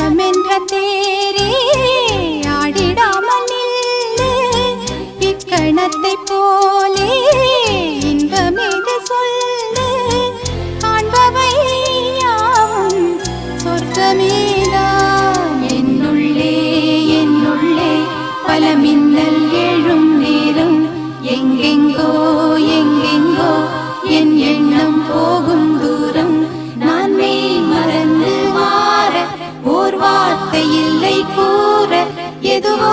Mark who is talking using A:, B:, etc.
A: மனமென்ற தேரே ஆடிடாமல் நில்லு இக்கணத்தை போலே இன்பமேது சொல்லு காண்பவை யாவும் சொர்க்கமேதான் என்னுள்ளே என்னுள்ளே பல மின்னல் எழும் நேரம் எங்கெங்கோ எங்கெங்கோ என் எண்ணம் போகும் தூரம் நான் மெய் மறந்து மாற ஓர் வார்த்தை இல்லை கூற எதுவோ